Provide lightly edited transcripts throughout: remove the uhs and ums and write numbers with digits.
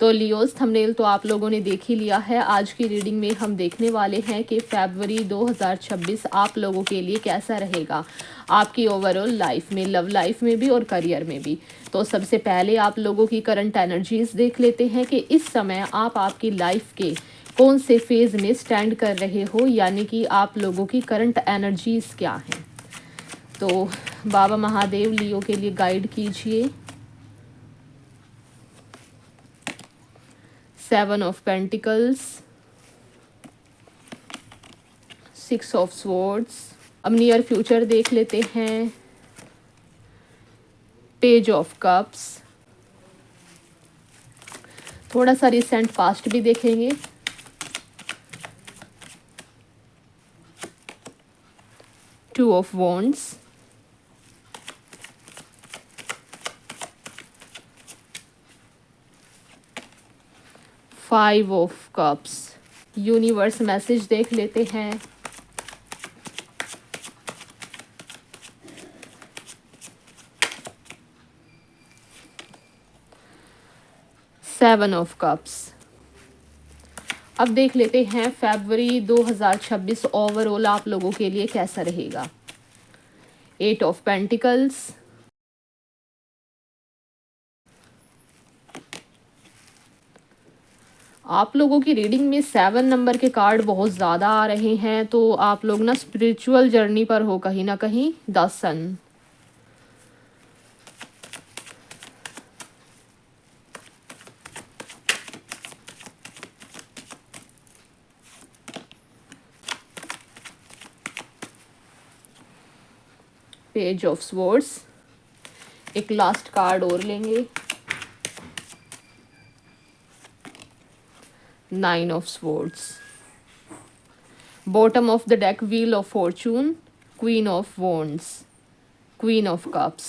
तो Leos thumbnail तो आप लोगों ने देख ही लिया है। आज की रीडिंग में हम देखने वाले हैं कि फरवरी 2026 आप लोगों के लिए कैसा रहेगा, आपकी ओवरऑल लाइफ में, लव लाइफ में भी और करियर में भी। तो सबसे पहले आप लोगों की करंट एनर्जीज देख लेते हैं कि इस समय आप आपकी लाइफ के कौन से फेज में स्टैंड कर रहे हो, यानी कि आप लोगों की करंट एनर्जीज क्या हैं। तो बाबा महादेव लियो के लिए गाइड कीजिए। 7 ऑफ पेंटिकल्स, 6 ऑफ स्वॉर्ड्स। अब नियर फ्यूचर देख लेते हैं। Page of cups. थोड़ा सा रिसेंट पास्ट भी देखेंगे। Two of wands. 5 of cups. Universe message देख लेते हैं। Seven of cups. अब देख लेते हैं फरवरी 2026 ओवरऑल आप लोगों के लिए कैसा रहेगा। 8 ऑफ पेंटिकल्स। आप लोगों की रीडिंग में 7 नंबर के कार्ड बहुत ज़्यादा आ रहे हैं, तो आप लोग ना स्पिरिचुअल जर्नी पर हो कहीं ना कहीं। The sun. Page of swords. एक लास्ट कार्ड और लेंगे। 9 of swords. Bottom of the deck wheel of fortune, queen of wands, queen of cups.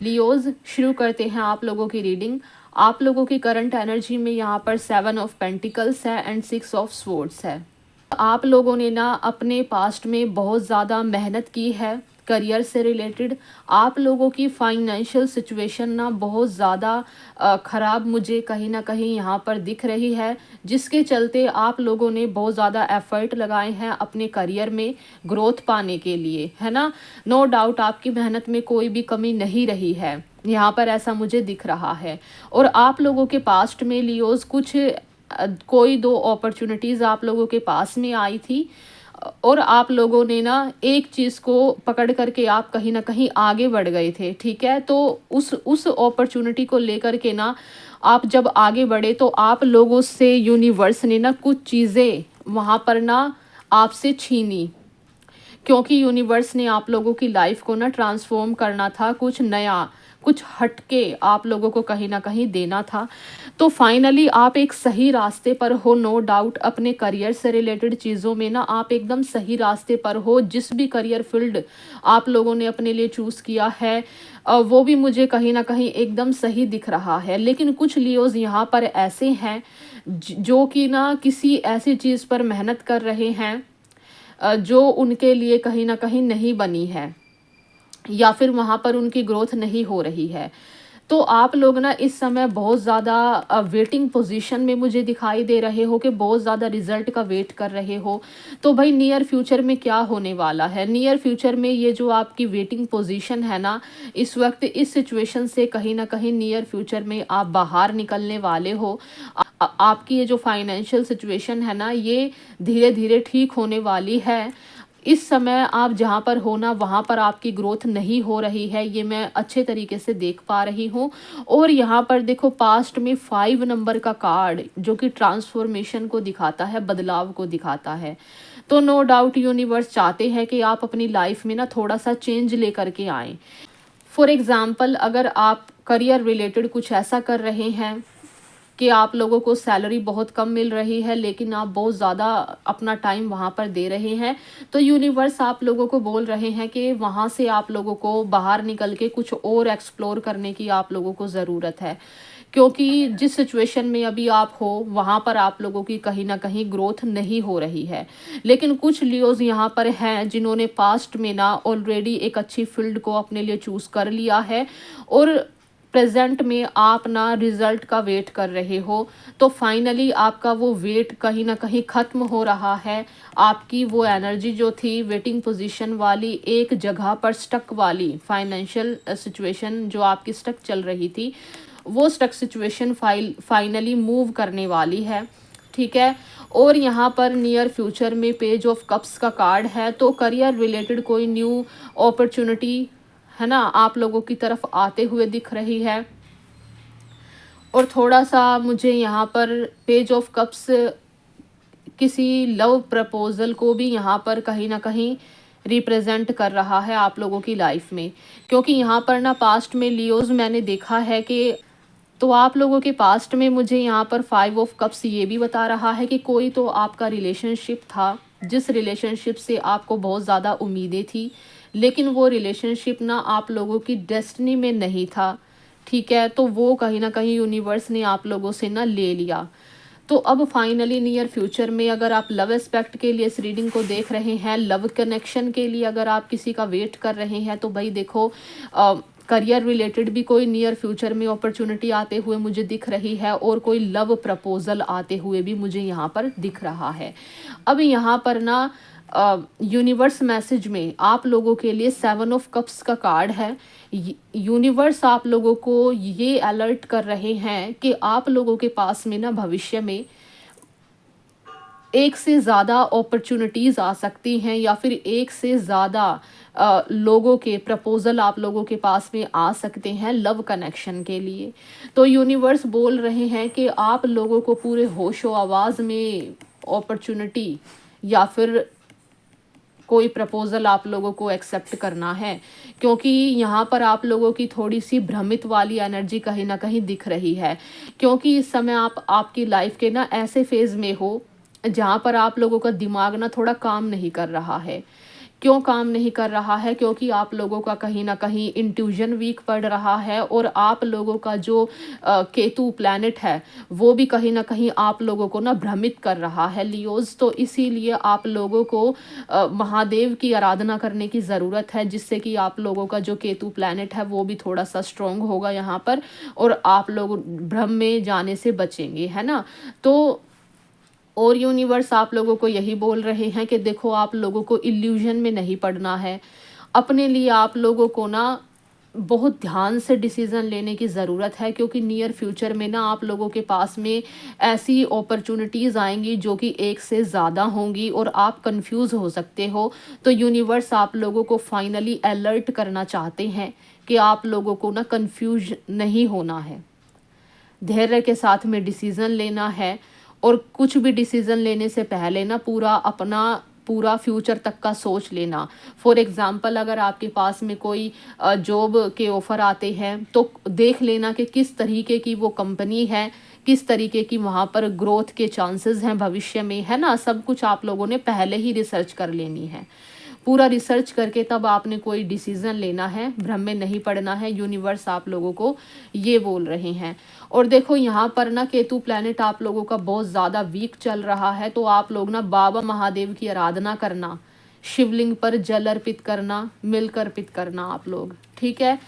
Leos शुरू करते हैं आप लोगों की रीडिंग। आप लोगों की करंट एनर्जी में यहाँ पर 7 ऑफ पेंटिकल्स है एंड 6 ऑफ स्वॉर्ड्स है। आप लोगों ने ना अपने पास्ट में बहुत ज़्यादा मेहनत की है करियर से रिलेटेड। आप लोगों की फाइनेंशियल सिचुएशन ना बहुत ज़्यादा ख़राब मुझे कहीं ना कहीं यहाँ पर दिख रही है, जिसके चलते आप लोगों ने बहुत ज़्यादा एफर्ट लगाए हैं अपने करियर में ग्रोथ पाने के लिए, है ना। नो डाउट आपकी मेहनत में कोई भी कमी नहीं रही है, यहाँ पर ऐसा मुझे दिख रहा है। और आप लोगों के पास्ट में लियोज कुछ कोई 2 अपॉर्चुनिटीज़ आप लोगों के पास में आई थी और आप लोगों ने ना एक चीज़ को पकड़ करके आप कहीं ना कहीं आगे बढ़ गए थे, ठीक है। तो उस अपॉर्चुनिटी को लेकर के ना आप जब आगे बढ़े तो आप लोगों से यूनिवर्स ने ना कुछ चीज़ें वहाँ पर ना आपसे छीनी, क्योंकि यूनिवर्स ने आप लोगों की लाइफ को ना ट्रांसफॉर्म करना था, कुछ नया, कुछ हटके आप लोगों को कहीं ना कहीं देना था। तो फाइनली आप एक सही रास्ते पर हो, नो डाउट। अपने करियर से रिलेटेड चीज़ों में ना आप एकदम सही रास्ते पर हो। जिस भी करियर फील्ड आप लोगों ने अपने लिए चूज़ किया है वो भी मुझे कहीं ना कहीं एकदम सही दिख रहा है। लेकिन कुछ लियोज यहाँ पर ऐसे हैं जो कि ना किसी ऐसी चीज़ पर मेहनत कर रहे हैं जो उनके लिए कहीं ना कहीं नहीं बनी है, या फिर वहाँ पर उनकी ग्रोथ नहीं हो रही है। तो आप लोग ना इस समय बहुत ज़्यादा वेटिंग पोजीशन में मुझे दिखाई दे रहे हो कि बहुत ज़्यादा रिजल्ट का वेट कर रहे हो। तो भाई नियर फ्यूचर में क्या होने वाला है, नियर फ्यूचर में ये जो आपकी वेटिंग पोजीशन है ना, इस वक्त इस सिचुएशन से कहीं ना कहीं नियर फ्यूचर में आप बाहर निकलने वाले हो। आपकी ये जो फाइनेंशियल सिचुएशन है ना, ये धीरे धीरे ठीक होने वाली है। इस समय आप जहाँ पर हो ना, वहाँ पर आपकी ग्रोथ नहीं हो रही है, ये मैं अच्छे तरीके से देख पा रही हूँ। और यहाँ पर देखो पास्ट में 5 नंबर का कार्ड जो कि ट्रांसफॉर्मेशन को दिखाता है, बदलाव को दिखाता है। तो नो डाउट यूनिवर्स चाहते हैं कि आप अपनी लाइफ में ना थोड़ा सा चेंज लेकर के आएँ। फॉर एग्ज़ाम्पल, अगर आप करियर रिलेटेड कुछ ऐसा कर रहे हैं कि आप लोगों को सैलरी बहुत कम मिल रही है लेकिन आप बहुत ज़्यादा अपना टाइम वहाँ पर दे रहे हैं, तो यूनिवर्स आप लोगों को बोल रहे हैं कि वहाँ से आप लोगों को बाहर निकल के कुछ और एक्सप्लोर करने की आप लोगों को ज़रूरत है। क्योंकि जिस सिचुएशन में अभी आप हो वहाँ पर आप लोगों की कहीं ना कहीं ग्रोथ नहीं हो रही है। लेकिन कुछ लियोज यहाँ पर हैं जिन्होंने पास्ट में ना ऑलरेडी एक अच्छी फील्ड को अपने लिए चूज़ कर लिया है और प्रेजेंट में आप ना रिजल्ट का वेट कर रहे हो, तो फाइनली आपका वो वेट कहीं ना कहीं ख़त्म हो रहा है। आपकी वो एनर्जी जो थी वेटिंग पोजीशन वाली, एक जगह पर स्टक वाली फाइनेंशियल सिचुएशन जो आपकी स्टक चल रही थी, वो स्टक सिचुएशन फाइनली मूव करने वाली है। ठीक है। और यहाँ पर नियर फ्यूचर में पेज ऑफ कप्स का कार्ड है, तो करियर रिलेटेड कोई न्यू अपॉर्चुनिटी है ना आप लोगों की तरफ आते हुए दिख रही है। और थोड़ा सा मुझे यहाँ पर पेज ऑफ कप्स किसी लव प्रपोजल को भी यहाँ पर कहीं ना कहीं रिप्रेजेंट कर रहा है आप लोगों की लाइफ में, क्योंकि यहाँ पर ना पास्ट में लियोज मैंने देखा है कि, तो आप लोगों के पास्ट में मुझे यहाँ पर 5 ऑफ कप्स ये भी बता रहा है कि कोई तो आपका रिलेशनशिप था, जिस रिलेशनशिप से आपको बहुत ज़्यादा उम्मीदें थी, लेकिन वो रिलेशनशिप ना आप लोगों की डेस्टिनी में नहीं था। ठीक है। तो वो कहीं ना कहीं यूनिवर्स ने आप लोगों से ना ले लिया। तो अब फाइनली नियर फ्यूचर में अगर आप लव एस्पेक्ट के लिए इस रीडिंग को देख रहे हैं, लव कनेक्शन के लिए अगर आप किसी का वेट कर रहे हैं, तो भाई देखो करियर रिलेटेड भी कोई नियर फ्यूचर में अपॉर्चुनिटी आते हुए मुझे दिख रही है, और कोई लव प्रपोजल आते हुए भी मुझे यहाँ पर दिख रहा है। अब यहाँ पर ना यूनिवर्स मैसेज में आप लोगों के लिए 7 ऑफ कप्स का कार्ड है। यूनिवर्स आप लोगों को ये अलर्ट कर रहे हैं कि आप लोगों के पास में ना भविष्य में एक से ज़्यादा अपॉर्चुनिटीज़ आ सकती हैं, या फिर एक से ज़्यादा लोगों के प्रपोजल आप लोगों के पास में आ सकते हैं लव कनेक्शन के लिए। तो यूनिवर्स बोल रहे हैं कि आप लोगों को पूरे होशो आवाज़ में अपॉर्चुनिटी या फिर कोई प्रपोज़ल आप लोगों को एक्सेप्ट करना है, क्योंकि यहाँ पर आप लोगों की थोड़ी सी भ्रमित वाली एनर्जी कहीं ना कहीं दिख रही है, क्योंकि इस समय आप आपकी लाइफ के ना ऐसे फेज़ में हो जहाँ पर आप लोगों का दिमाग ना थोड़ा काम नहीं कर रहा है। क्यों काम नहीं कर रहा है? क्योंकि आप लोगों का कहीं न कहीं इंट्यूजन वीक पड़ रहा है, और आप लोगों का जो केतु प्लैनेट है, वो भी कहीं न कहीं आप लोगों को ना भ्रमित कर रहा है लियोज़। तो इसीलिए आप लोगों को महादेव की आराधना करने की ज़रूरत है, जिससे कि आप लोगों का जो केतु प्लैनेट है, वो भी थोड़ा-सा स्ट्रॉन्ग होगा यहाँ पर, और आप लोग भ्रम में जाने से बचेंगे, है ना? तो और यूनिवर्स आप लोगों को यही बोल रहे हैं कि देखो आप लोगों को इल्यूजन में नहीं पड़ना है। अपने लिए आप लोगों को ना बहुत ध्यान से डिसीज़न लेने की ज़रूरत है, क्योंकि नियर फ्यूचर में ना आप लोगों के पास में ऐसी अपॉर्चुनिटीज़ आएँगी जो कि एक से ज़्यादा होंगी, और आप कन्फ्यूज़ हो सकते हो। तो यूनिवर्स आप लोगों को फाइनली अलर्ट करना चाहते हैं कि आप लोगों को ना कन्फ्यूज़ नहीं होना है। धैर्य के साथ में डिसीज़न लेना है, और कुछ भी डिसीज़न लेने से पहले ना पूरा फ्यूचर तक का सोच लेना। फॉर एग्ज़ाम्पल अगर आपके पास में कोई जॉब के ऑफ़र आते हैं, तो देख लेना कि किस तरीके की वो कंपनी है, किस तरीके की वहाँ पर ग्रोथ के चांसेस हैं भविष्य में, है ना? सब कुछ आप लोगों ने पहले ही रिसर्च कर लेनी है। पूरा रिसर्च करके तब आपने कोई डिसीज़न लेना है, भ्रम में नहीं पड़ना है। यूनिवर्स आप लोगों को ये बोल रहे हैं। और देखो यहाँ पर ना केतु प्लैनेट आप लोगों का बहुत ज़्यादा वीक चल रहा है, तो आप लोग ना बाबा महादेव की आराधना करना, शिवलिंग पर जल अर्पित करना, मिल्क अर्पित करना आप लोग, ठीक है?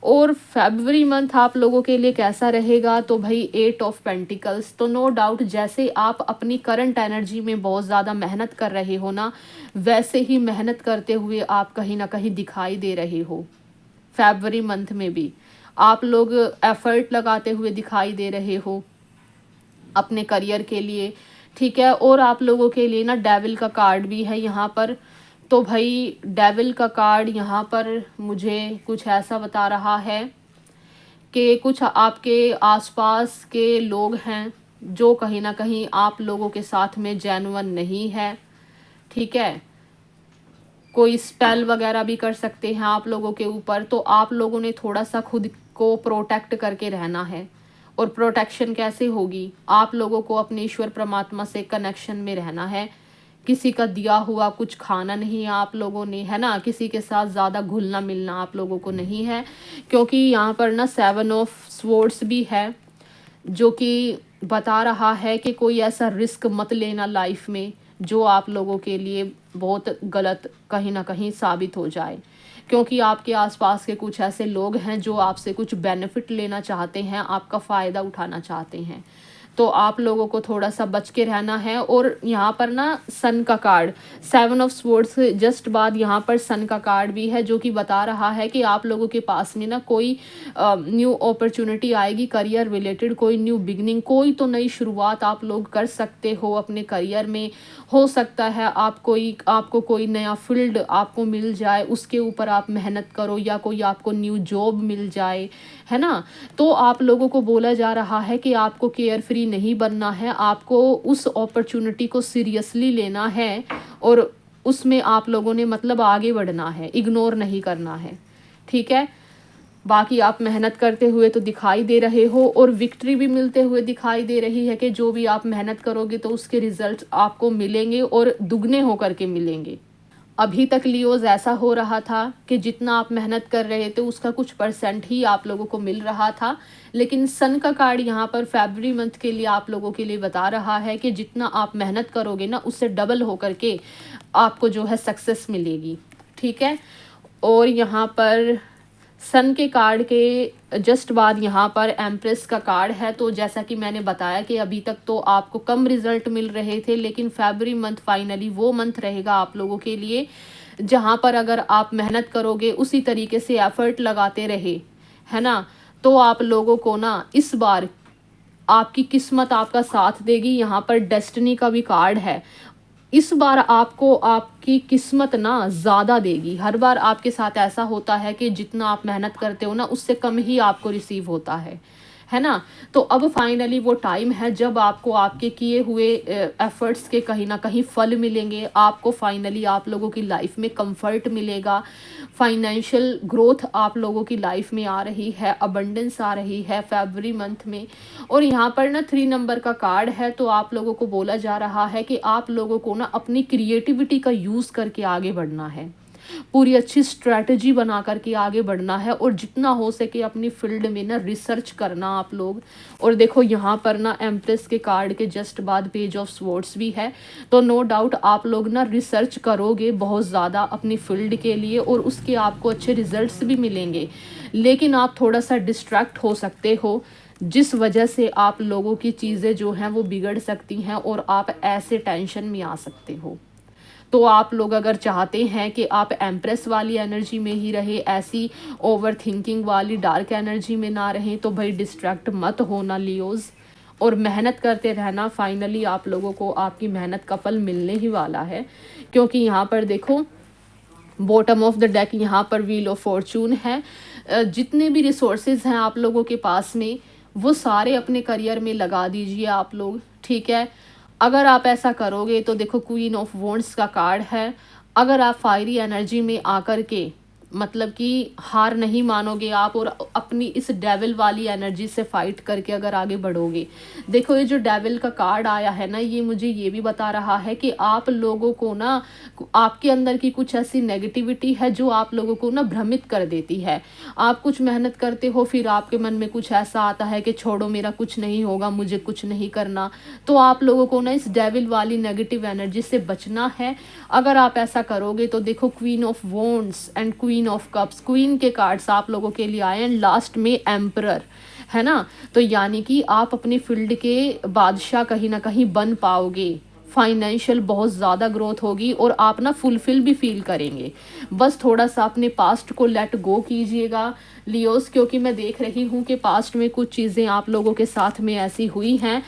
और फरवरी मंथ आप लोगों के लिए कैसा रहेगा? तो भाई 8 ऑफ पेंटिकल्स, तो नो डाउट जैसे आप अपनी करंट एनर्जी में बहुत ज़्यादा मेहनत कर रहे हो ना, वैसे ही मेहनत करते हुए आप कहीं ना कहीं दिखाई दे रहे हो। फरवरी मंथ में भी आप लोग एफर्ट लगाते हुए दिखाई दे रहे हो अपने करियर के लिए, ठीक है? और आप लोगों के लिए ना डेविल का कार्ड भी है यहाँ पर। तो भाई डेविल का कार्ड यहाँ पर मुझे कुछ ऐसा बता रहा है कि कुछ आपके आसपास के लोग हैं जो कहीं ना कहीं आप लोगों के साथ में जेन्युइन नहीं है, ठीक है? कोई स्पेल वगैरह भी कर सकते हैं आप लोगों के ऊपर, तो आप लोगों ने थोड़ा सा खुद को प्रोटेक्ट करके रहना है। और प्रोटेक्शन कैसे होगी? आप लोगों को अपने ईश्वर परमात्मा से कनेक्शन में रहना है। किसी का दिया हुआ कुछ खाना नहीं है आप लोगों ने, है ना? किसी के साथ ज़्यादा घुलना मिलना आप लोगों को नहीं है, क्योंकि यहाँ पर ना 7 ऑफ स्वॉर्ड्स भी है, जो कि बता रहा है कि कोई ऐसा रिस्क मत लेना लाइफ में जो आप लोगों के लिए बहुत गलत कहीं ना कहीं साबित हो जाए, क्योंकि आपके आसपास के कुछ ऐसे लोग हैं जो आपसे कुछ बेनिफिट लेना चाहते हैं, आपका फ़ायदा उठाना चाहते हैं। तो आप लोगों को थोड़ा-सा बच के रहना है। और यहाँ पर ना सन का कार्ड, 7 ऑफ स्वॉर्ड्स जस्ट बाद यहाँ पर सन का कार्ड भी है, जो कि बता रहा है कि आप लोगों के पास में ना कोई न्यू अपॉर्च्युनिटी आएगी करियर रिलेटेड, कोई न्यू बिगिनिंग, कोई तो नई शुरुआत आप लोग कर सकते हो अपने करियर में। हो सकता है आपको कोई नया फ़ील्ड आपको मिल जाए, उसके ऊपर आप मेहनत करो, या कोई आपको न्यू जॉब मिल जाए, है ना? तो आप लोगों को बोला जा रहा है कि आपको केयर फ्री नहीं बनना है, आपको उस अपॉर्च्युनिटी को सीरियसली लेना है और उसमें आप लोगों ने मतलब आगे बढ़ना है, इग्नोर नहीं करना है, ठीक है? बाकी आप मेहनत करते हुए तो दिखाई दे रहे हो और विक्ट्री भी मिलते हुए दिखाई दे रही है कि जो भी आप मेहनत करोगे तो उसके रिजल्ट्स आपको मिलेंगे और दुगने होकर के मिलेंगे। अभी तक लियोज़ ऐसा हो रहा था कि जितना आप मेहनत कर रहे थे उसका कुछ परसेंट ही आप लोगों को मिल रहा था, लेकिन सन का कार्ड यहाँ पर फरवरी मंथ के लिए आप लोगों के लिए बता रहा है कि जितना आप मेहनत करोगे ना उससे डबल होकर के आपको जो है सक्सेस मिलेगी, ठीक है? और यहाँ पर सन के कार्ड के जस्ट बाद यहाँ पर एम्प्रेस का कार्ड है। तो जैसा कि मैंने बताया कि अभी तक तो आपको कम रिजल्ट मिल रहे थे, लेकिन फरवरी मंथ फाइनली वो मंथ रहेगा आप लोगों के लिए जहाँ पर अगर आप मेहनत करोगे, उसी तरीके से एफर्ट लगाते रहे, है ना, तो आप लोगों को ना इस बार आपकी किस्मत आपका साथ देगी। यहाँ पर डेस्टिनी का भी कार्ड है। इस बार आपको आपकी किस्मत ना ज़्यादा देगी। हर बार आपके साथ ऐसा होता है कि जितना आप मेहनत करते हो ना उससे कम ही आपको रिसीव होता है ना? तो अब फाइनली वो टाइम है जब आपको आपके किए हुए एफर्ट्स के कहीं ना कहीं फल मिलेंगे। आपको फाइनली आप लोगों की लाइफ में कंफर्ट मिलेगा, फाइनेंशियल ग्रोथ आप लोगों की लाइफ में आ रही है, अबंडेंस आ रही है फरवरी मंथ में। और यहाँ पर ना 3 नंबर का कार्ड है, तो आप लोगों को बोला जा रहा है कि आप लोगों को ना अपनी क्रिएटिविटी का यूज़ करके आगे बढ़ना है, पूरी अच्छी स्ट्रैटेजी बना करके आगे बढ़ना है और जितना हो सके अपनी फील्ड में ना रिसर्च करना आप लोग। और देखो यहाँ पर ना एम्प्रेस के कार्ड के जस्ट बाद पेज ऑफ स्वॉर्ड्स भी है, तो नो डाउट आप लोग ना रिसर्च करोगे बहुत ज़्यादा अपनी फील्ड के लिए और उसके आपको अच्छे रिजल्ट्स भी मिलेंगे, लेकिन आप थोड़ा सा डिस्ट्रैक्ट हो सकते हो, जिस वजह से आप लोगों की चीज़ें जो हैं वो बिगड़ सकती हैं और आप ऐसे टेंशन में आ सकते हो। तो आप लोग अगर चाहते हैं कि आप एम्प्रेस वाली एनर्जी में ही रहे, ऐसी ओवर थिंकिंग वाली डार्क एनर्जी में ना रहें, तो भाई डिस्ट्रैक्ट मत होना लियोज़, और मेहनत करते रहना। फाइनली आप लोगों को आपकी मेहनत का फल मिलने ही वाला है, क्योंकि यहाँ पर देखो बॉटम ऑफ द डेक यहाँ पर व्हील ऑफ फॉर्चून है। जितने भी रिसोर्सेज हैं आप लोगों के पास में वो सारे अपने करियर में लगा दीजिए आप लोग, ठीक है? अगर आप ऐसा करोगे तो देखो क्वीन ऑफ वॉन्ड्स का कार्ड है। अगर आप फायरी एनर्जी में आकर के मतलब कि हार नहीं मानोगे आप और अपनी इस डेविल वाली एनर्जी से फाइट करके अगर आगे बढ़ोगे, देखो ये जो डेविल का कार्ड आया है ना, ये मुझे ये भी बता रहा है कि आप लोगों को ना आपके अंदर की कुछ ऐसी नेगेटिविटी है जो आप लोगों को ना भ्रमित कर देती है। आप कुछ मेहनत करते हो, फिर आपके मन में कुछ ऐसा आता है कि छोड़ो मेरा कुछ नहीं होगा, मुझे कुछ नहीं करना। तो आप लोगों को ना इस डेविल वाली नेगेटिव एनर्जी से बचना है। अगर आप ऐसा करोगे तो देखो queen of wands and queen of cups, queen के कार्ड्स आप लोगों के लिए आए एंड लास्ट में एम्परर, है ना? तो यानी कि आप अपनी फील्ड के बादशाह कहीं ना कहीं बन पाओगे, फाइनेंशियल बहुत ज़्यादा ग्रोथ होगी और आप ना फुलफिल भी फील करेंगे। बस थोड़ा सा अपने पास्ट को लेट गो कीजिएगा लियोस, क्योंकि मैं देख रही हूँ कि पास्ट में कुछ चीज़ें आप लोगों के साथ में ऐसी हुई हैं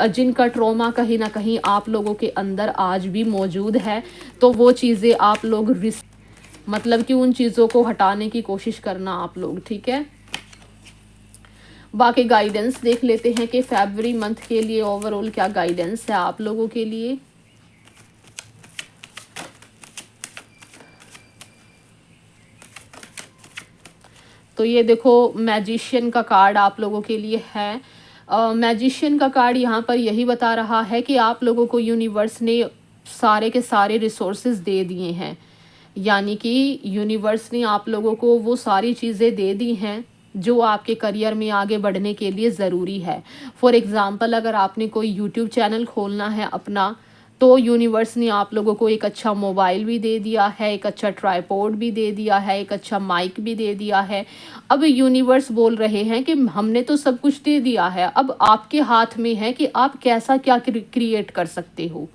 जिनका ट्रॉमा कहीं ना कहीं आप लोगों के अंदर आज भी मौजूद है। तो वो चीज़ें आप लोग मतलब कि उन चीज़ों को हटाने की कोशिश करना आप लोग, ठीक है? बाकी गाइडेंस देख लेते हैं कि फरवरी मंथ के लिए ओवरऑल क्या गाइडेंस है आप लोगों के लिए। तो ये देखो मैजिशियन का कार्ड आप लोगों के लिए है। मैजिशियन का कार्ड यहाँ पर यही बता रहा है कि आप लोगों को यूनिवर्स ने सारे के सारे रिसोर्सेज दे दिए हैं, यानी कि यूनिवर्स ने आप लोगों को वो सारी चीज़ें दे दी हैं जो आपके करियर में आगे बढ़ने के लिए ज़रूरी है। फॉर एग्ज़ाम्पल अगर आपने कोई यूट्यूब चैनल खोलना है अपना, तो यूनिवर्स ने आप लोगों को एक अच्छा मोबाइल भी दे दिया है, एक अच्छा ट्राइपॉड भी दे दिया है, एक अच्छा माइक भी दे दिया है। अब यूनिवर्स बोल रहे हैं कि हमने तो सब कुछ दे दिया है, अब आपके हाथ में है कि आप कैसा क्या क्रिएट कर सकते हो,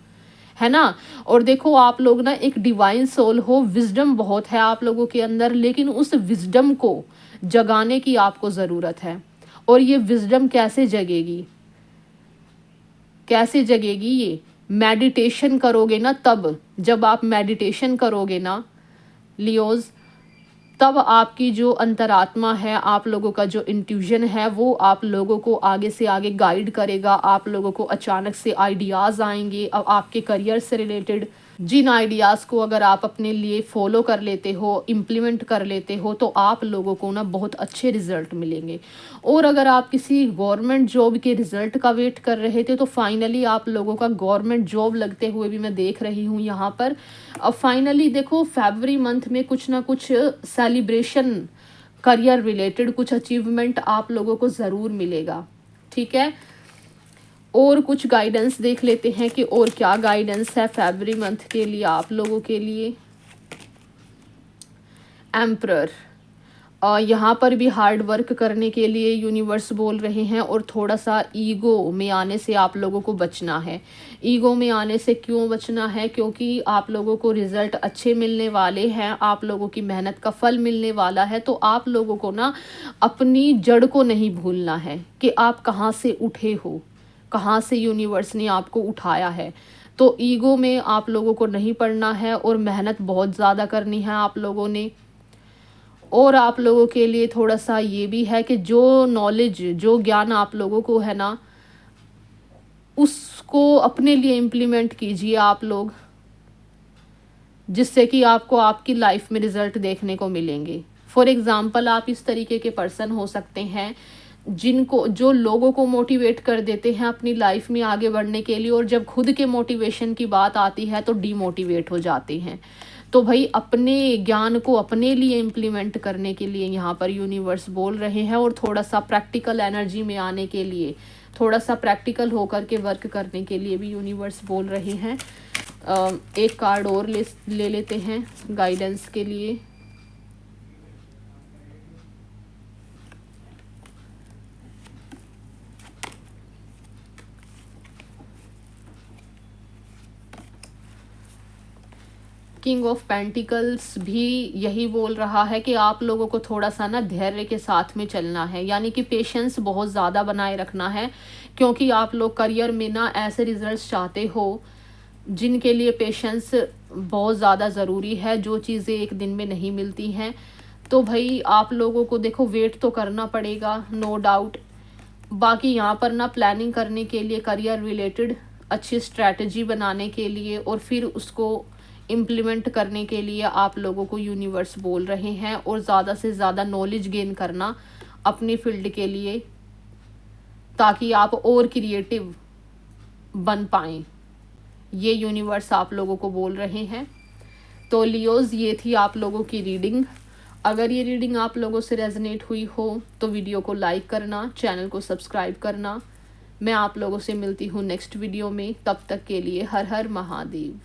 है ना। और देखो आप लोग ना एक डिवाइन सोल हो, विजडम बहुत है आप लोगों के अंदर, लेकिन उस विजडम को जगाने की आपको ज़रूरत है। और ये विजडम कैसे जगेगी, कैसे जगेगी? ये मेडिटेशन करोगे ना, तब जब आप मेडिटेशन करोगे ना लियोज, तब आपकी जो अंतरात्मा है, आप लोगों का जो इंट्यूजन है, वो आप लोगों को आगे से आगे गाइड करेगा। आप लोगों को अचानक से आइडियाज़ आएंगे अब आपके करियर से रिलेटेड, जिन आइडियाज़ को अगर आप अपने लिए फॉलो कर लेते हो, इम्प्लीमेंट कर लेते हो, तो आप लोगों को ना बहुत अच्छे रिजल्ट मिलेंगे। और अगर आप किसी गवर्नमेंट जॉब के रिजल्ट का वेट कर रहे थे, तो फाइनली आप लोगों का गवर्नमेंट जॉब लगते हुए भी मैं देख रही हूँ यहाँ पर। अब फाइनली देखो फरवरी मंथ में कुछ ना कुछ सेलिब्रेशन, करियर रिलेटेड कुछ अचीवमेंट आप लोगों को ज़रूर मिलेगा, ठीक है। और कुछ गाइडेंस देख लेते हैं कि और क्या गाइडेंस है फरवरी मंथ के लिए आप लोगों के लिए। एम्परर, यहाँ पर भी हार्ड वर्क करने के लिए यूनिवर्स बोल रहे हैं, और थोड़ा सा ईगो में आने से आप लोगों को बचना है। ईगो में आने से क्यों बचना है? क्योंकि आप लोगों को रिज़ल्ट अच्छे मिलने वाले हैं, आप लोगों की मेहनत का फल मिलने वाला है। तो आप लोगों को ना अपनी जड़ को नहीं भूलना है कि आप कहाँ से उठे हो, कहाँ से यूनिवर्स ने आपको उठाया है। तो ईगो में आप लोगों को नहीं पड़ना है, और मेहनत बहुत ज़्यादा करनी है आप लोगों ने। और आप लोगों के लिए थोड़ा सा ये भी है कि जो नॉलेज, जो ज्ञान आप लोगों को है ना, उसको अपने लिए इम्प्लीमेंट कीजिए आप लोग, जिससे कि आपको आपकी लाइफ में रिजल्ट देखने को मिलेंगे। फॉर एग्ज़ाम्पल, आप इस तरीके के पर्सन हो सकते हैं जिनको, जो लोगों को मोटिवेट कर देते हैं अपनी लाइफ में आगे बढ़ने के लिए, और जब खुद के मोटिवेशन की बात आती है तो डीमोटिवेट हो जाते हैं। तो भाई अपने ज्ञान को अपने लिए इम्प्लीमेंट करने के लिए यहाँ पर यूनिवर्स बोल रहे हैं, और थोड़ा सा प्रैक्टिकल एनर्जी में आने के लिए, थोड़ा सा प्रैक्टिकल होकर के वर्क करने के लिए भी यूनिवर्स बोल रहे हैं। एक कार्ड और ले लेते हैं गाइडेंस के लिए। किंग ऑफ पेंटिकल्स भी यही बोल रहा है कि आप लोगों को थोड़ा सा ना धैर्य के साथ में चलना है, यानी कि पेशेंस बहुत ज़्यादा बनाए रखना है, क्योंकि आप लोग करियर में ना ऐसे रिजल्ट्स चाहते हो जिनके लिए पेशेंस बहुत ज़्यादा ज़रूरी है, जो चीज़ें एक दिन में नहीं मिलती हैं। तो भाई आप लोगों को देखो वेट तो करना पड़ेगा, नो डाउट। बाकी यहाँ पर ना प्लानिंग करने के लिए, करियर रिलेटेड अच्छी स्ट्रैटेजी बनाने के लिए, और फिर उसको इम्प्लीमेंट करने के लिए आप लोगों को यूनिवर्स बोल रहे हैं, और ज़्यादा से ज़्यादा नॉलेज गेन करना अपनी फील्ड के लिए, ताकि आप और क्रिएटिव बन पाएँ, ये यूनिवर्स आप लोगों को बोल रहे हैं। तो लियोज, ये थी आप लोगों की रीडिंग। अगर ये रीडिंग आप लोगों से रेजनेट हुई हो तो वीडियो को लाइक करना, चैनल को सब्सक्राइब करना। मैं आप लोगों से मिलती हूँ नेक्स्ट वीडियो में, तब तक के लिए हर हर महादेव।